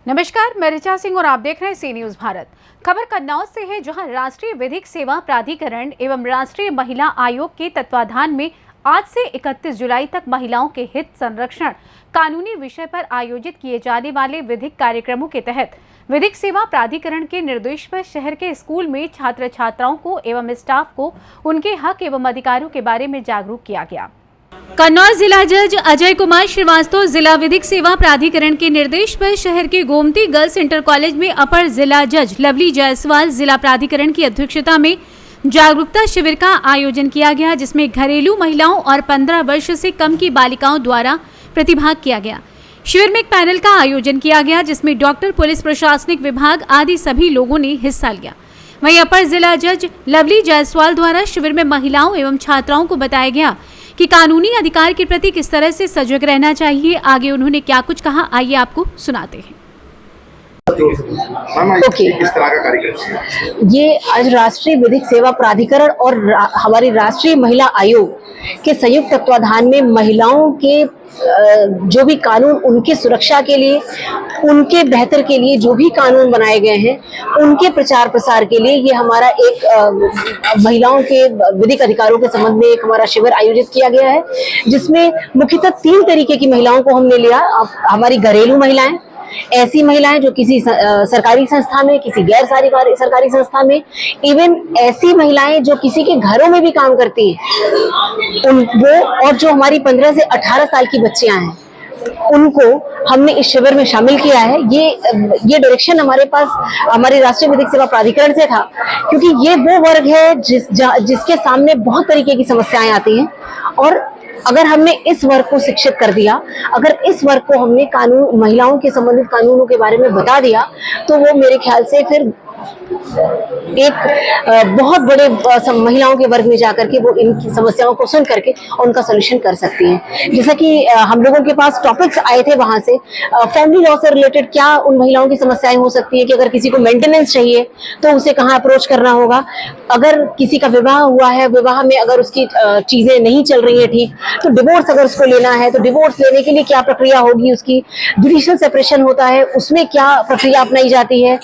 नमस्कार, मैं ऋचा सिंह और आप देख रहे हैं सी न्यूज भारत। खबर कन्नौज से है, जहां राष्ट्रीय विधिक सेवा प्राधिकरण एवं राष्ट्रीय महिला आयोग के तत्वाधान में आज से 31 जुलाई तक महिलाओं के हित संरक्षण कानूनी विषय पर आयोजित किए जाने वाले विधिक कार्यक्रमों के तहत विधिक सेवा प्राधिकरण के निर्देश पर शहर के स्कूल में छात्र छात्राओं को एवं स्टाफ को उनके हक एवं अधिकारों के बारे में जागरूक किया गया। कन्नौज जिला जज अजय कुमार श्रीवास्तव जिला विधिक सेवा प्राधिकरण के निर्देश पर शहर के गोमती गर्ल्स इंटर कॉलेज में अपर जिला जज लवली जायसवाल जिला प्राधिकरण की अध्यक्षता में जागरूकता शिविर का आयोजन किया गया, जिसमें घरेलू महिलाओं और 15 वर्ष से कम की बालिकाओं द्वारा प्रतिभाग किया गया। शिविर में एक पैनल का आयोजन किया गया, जिसमें डॉक्टर, पुलिस प्रशासनिक विभाग आदि सभी लोगों ने हिस्सा लिया। वहीं अपर जिला जज लवली जायसवाल द्वारा शिविर में महिलाओं एवं छात्राओं को बताया गया कि कानूनी अधिकार के प्रति किस तरह से सजग रहना चाहिए। आगे उन्होंने क्या कुछ कहा, आइए आपको सुनाते हैं। किस तरह का कार्यक्रम ये आज राष्ट्रीय विधिक सेवा प्राधिकरण और हमारी राष्ट्रीय महिला आयोग के संयुक्त तत्वाधान में महिलाओं के जो भी कानून उनकी सुरक्षा के लिए, उनके बेहतर के लिए जो भी कानून बनाए गए हैं उनके प्रचार प्रसार के लिए ये हमारा एक महिलाओं के विधिक अधिकारों के संबंध में एक हमारा शिविर आयोजित किया गया है, जिसमें मुख्यतः 3 तरीके की महिलाओं को हमने लिया। हमारी घरेलू महिलाएं, ऐसी महिलाएं जो किसी सरकारी संस्था में, किसी गैर सरकारी संस्था में, इवन ऐसी महिलाएं जो किसी के घरों में भी काम करती हैं वो, और जो हमारी 15 से 18 साल की बच्चियां हैं उनको हमने इस शिविर में शामिल किया है। ये डायरेक्शन हमारे पास हमारी राष्ट्रीय विधिक सेवा प्राधिकरण से था, क्योंकि ये वो वर्ग है जिसके सामने बहुत तरीके की समस्याएं आती हैं, और अगर हमने इस वर्ग को शिक्षित कर दिया, अगर इस वर्ग को हमने कानून, महिलाओं के संबंधित कानूनों के बारे में बता दिया, तो वो मेरे ख्याल से फिर एक बहुत बड़े महिलाओं के वर्ग में जाकर के वो इनकी समस्याओं को सुन करके उनका सोल्यूशन कर सकती हैं। जैसा कि हम लोगों के पास टॉपिक्स आए थे वहां से, फैमिली लॉ से रिलेटेड क्या उन महिलाओं की समस्याएं हो सकती है कि अगर किसी को मेंटेनेंस चाहिए तो उसे कहाँ अप्रोच करना होगा, अगर किसी का विवाह हुआ है, विवाह में अगर उसकी चीजें नहीं चल रही है ठीक, तो डिवोर्स अगर उसको लेना है तो डिवोर्स लेने के लिए क्या प्रक्रिया होगी, उसकी जुडिशियल सेपरेशन होता है उसमें क्या प्रक्रिया अपनाई जाती है,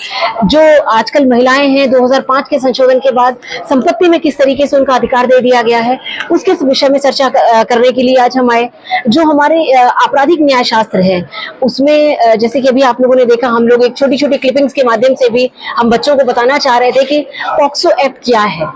जो आजकल महिलाएं हैं 2005 के संशोधन के बाद संपत्ति में किस तरीके से उनका अधिकार दे दिया गया है, उसके विषय में चर्चा करने के लिए आज हम आए। जो हमारे आपराधिक न्याय शास्त्र है उसमें जैसे कि अभी आप लोगों ने देखा, हम लोग एक छोटी छोटी क्लिपिंग्स के माध्यम से भी हम बच्चों को बताना चाह रहे थे कि पॉक्सो एक्ट क्या है।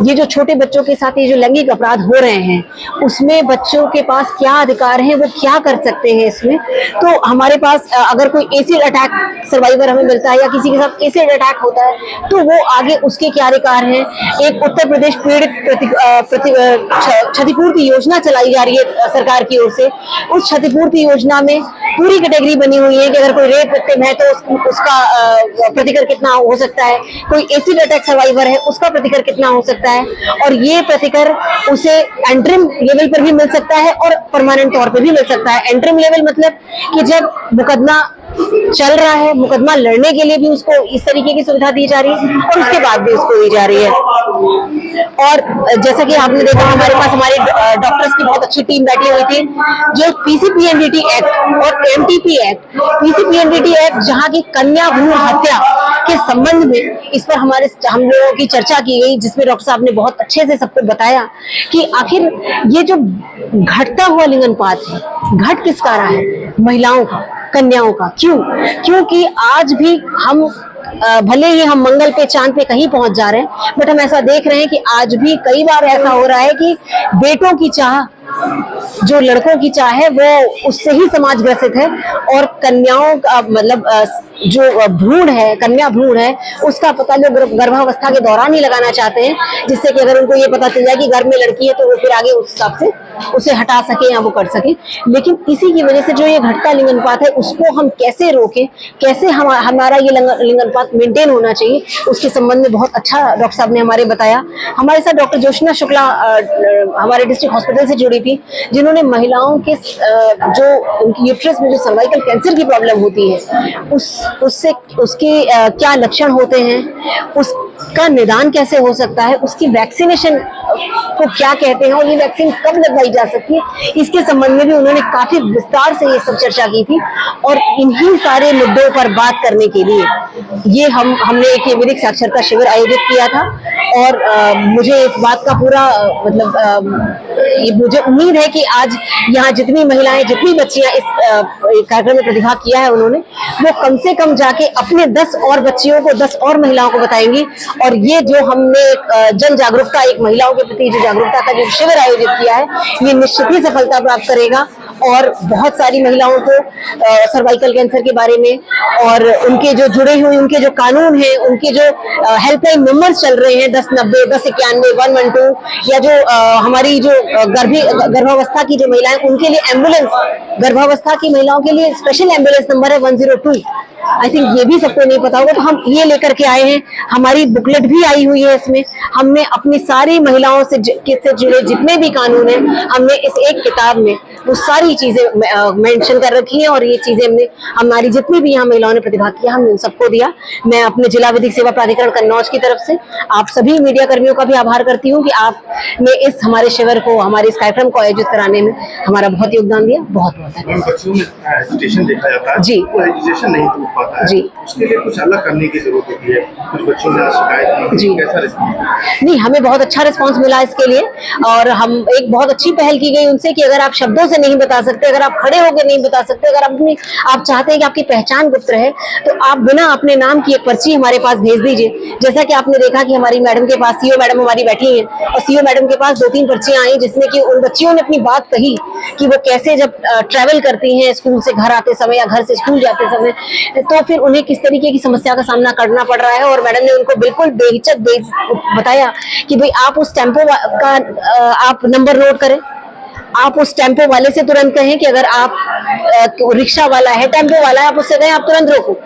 ये जो छोटे बच्चों के साथ ये जो लैंगिक अपराध हो रहे हैं उसमें बच्चों के पास क्या अधिकार है, वो क्या कर सकते हैं इसमें। तो हमारे पास अगर कोई एसिड अटैक सर्वाइवर हमें मिलता है या किसी के साथ एसिड अटैक होता है तो वो आगे उसके क्या अधिकार हैं। एक उत्तर प्रदेश पीड़ित क्षतिपूर्ति योजना चलाई जा रही है सरकार की ओर से, उस क्षतिपूर्ति योजना में पूरी कैटेगरी बनी हुई है कि अगर कोई रेप विक्टिम है तो उसका प्रतिकर कितना हो सकता है, कोई एसिड अटैक सर्वाइवर है उसका प्रतिकर कितना हो सकता है, और ये प्रतिकर उसे एंट्रिम लेवल पर भी मिल सकता है और परमानेंट तौर पर भी मिल सकता है। एंट्रिम लेवल मतलब कि जब मुकदमा चल रहा है, मुकदमा लड़ने के लिए भी उसको इस तरीके की सुविधा दी जा रही है और उसके बाद भी उसको दी जा रही है। और जैसा कि आपने देखा, हमारे पास हमारे डॉक्टर्स की बहुत अच्छी टीम बैठी हुई थी जो पीसीपीएनडीटी एक्ट और एमटीपी एक्ट, पीसीपीएनडीटी एक्ट जहां की कन्या भ्रूण हत्या के संबंध में इस पर हम लोगों की चर्चा की गई, जिसमें डॉक्टर साहब ने बहुत अच्छे से सबको बताया कि आखिर ये जो घटता हुआ लिंग अनुपात है, घट किसका रहा है, महिलाओं का, कन्याओं का। क्योंकि आज भी हम भले ही हम मंगल पे, चांद पे कहीं पहुंच जा रहे हैं, बट हम ऐसा देख रहे हैं कि आज भी कई बार ऐसा हो रहा है कि बेटों की चाह, जो लड़कों की चाह है वो उससे ही समाज ग्रसित है, और कन्याओं का मतलब जो भ्रूण है, कन्या भ्रूण है, उसका पता लोग गर्भावस्था के दौरान ही लगाना चाहते हैं, जिससे कि अगर उनको ये पता चल जाए कि घर में लड़की है तो वो फिर आगे उस हिसाब से उसे हटा सके या वो कर सके। लेकिन इसी की वजह से जो ये घटता लिंग अनुपात है उसको हम कैसे रोकें, कैसे हमारा ये लिंग अनुपात मेंटेन होना चाहिए, उसके संबंध में बहुत अच्छा डॉक्टर साहब ने हमारे बताया। हमारे साथ डॉक्टर जोशना शुक्ला हमारे डिस्ट्रिक्ट हॉस्पिटल से जुड़ी थी, जिन्होंने महिलाओं के जो उनकी यूट्रस में जो सर्वाइकल कैंसर की प्रॉब्लम होती है उसके क्या लक्षण होते हैं, उसका निदान कैसे हो सकता है, उसकी वैक्सीनेशन को क्या कहते हैं और ये वैक्सीन कब लगवाई जा सकती है, इसके संबंध में भी उन्होंने काफी विस्तार से ये सब चर्चा की थी। और इन्हीं सारे मुद्दों पर बात करने के लिए ये हमने एक विधिक साक्षरता शिविर आयोजित किया था। और मुझे इस बात का पूरा ये मुझे उम्मीद है कि आज यहाँ जितनी महिलाएं, जितनी बच्चियां इस कार्यक्रम में प्रतिभाग किया है उन्होंने, वो कम से कम जाके अपने 10 और बच्चियों को, 10 और महिलाओं को बताएंगी। और ये जो हमने जन जागरूकता, एक महिलाओं के प्रति जो जागरूकता का जो शिविर आयोजित किया है, ये निश्चित ही सफलता प्राप्त करेगा। और बहुत सारी महिलाओं को सर्वाइकल कैंसर के बारे में और उनके जो जुड़े हुए उनके जो कानून हैं, उनके जो हेल्पलाइन नंबर्स चल रहे हैं 1090, 1091, 112, या जो हमारी जो गर्भावस्था की जो महिलाएं, उनके लिए एम्बुलेंस, गर्भावस्था की महिलाओं के लिए स्पेशल एम्बुलेंस नंबर है 102। आई थिंक ये भी सबको नहीं पता होगा, तो हम ये लेकर के आए हैं। हमारी बुकलेट भी आई हुई है, इसमें हमने अपनी सारी महिलाओं से जुड़े जितने भी कानून हैं, हमने इस एक किताब में वो सारी चीजें मेंशन कर रखी हैं। और ये चीजें हमने, हमारी जितनी भी यहाँ महिलाओं ने प्रतिभाग किया, हमने उन सबको दिया। मैं अपने जिला विधिक सेवा प्राधिकरण कन्नौज की तरफ से आप सभी मीडिया कर्मियों का भी आभार करती हूँ कि आपने इस हमारे शिविर को, हमारे इस कार्यक्रम को आयोजित कराने में हमारा बहुत योगदान दिया। बहुत बहुत धन्यवाद। बच्चों में एजुकेशन देखा जाता है जी, वो एजुकेशन नहीं हो पाता है जी, उसके लिए कुछ अलग करने की जरूरत होती है। कुछ बच्चों ने शिकायत की, जी, कैसा रिस्पॉन्स? नहीं, हमें बहुत अच्छा रिस्पांस मिला इसके लिए। और हम एक बहुत अच्छी पहल की गई उनसे कि अगर आप शब्दों से नहीं बता सकते, अगर आप खड़े होकर नहीं बता सकते, अगर आप चाहते हैं कि आपकी पहचान गुप्त रहे, तो आप बिना अपने नाम की एक पर्ची हमारे पास भेज दीजिए। जैसा कि आपने देखा कि हमारी मैडम के पास, सीओ मैडम हमारी बैठी हैं, और सीओ मैडम के पास 2-3 पर्चियां आई जिसमें कि उन बच्चियों ने अपनी बात कही कि वो कैसे जब ट्रैवल करती हैं स्कूल से घर आते समय या घर से स्कूल जाते समय, तो फिर उन्हें किस तरीके की समस्या का सामना करना पड़ रहा है। और मैडम ने उनको बिल्कुल बेहिचक बताया कि भाई आप उस टेम्पो का आप नंबर नोट करें, आप उस टेम्पो वाले से तुरंत कहें कि अगर आप रिक्शा वाला है, टेम्पो वाला है, आप उससे कहें आप तुरंत रोको,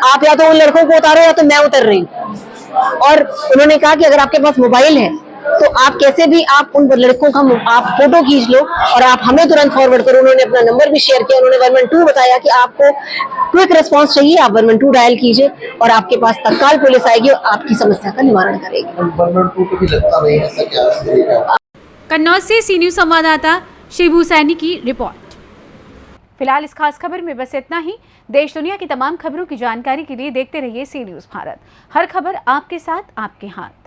आप या तो उन लड़कों को उतारो या तो मैं उतर रही हूँ। और उन्होंने कहा कि अगर आपके पास मोबाइल है तो आप कैसे भी आप उन लड़कों का आप फोटो खींच लो और आप हमें तुरंत फॉरवर्ड करो। उन्होंने अपना नंबर भी शेयर किया। उन्होंने 112 बताया कि आपको क्विक रिस्पांस चाहिए, आप 112 डायल कीजिए और आपके पास तत्काल पुलिस आएगी और आपकी समस्या का निवारण करेगी। 112 को भी लगता नहीं, ऐसा क्या? कन्नौज से सी न्यूज़ संवाददाता शिबू सैनी की रिपोर्ट। फिलहाल इस खास खबर में बस इतना ही। देश दुनिया की तमाम खबरों की जानकारी के लिए देखते रहिए सी न्यूज़ भारत। हर खबर आपके साथ, आपके हाथ।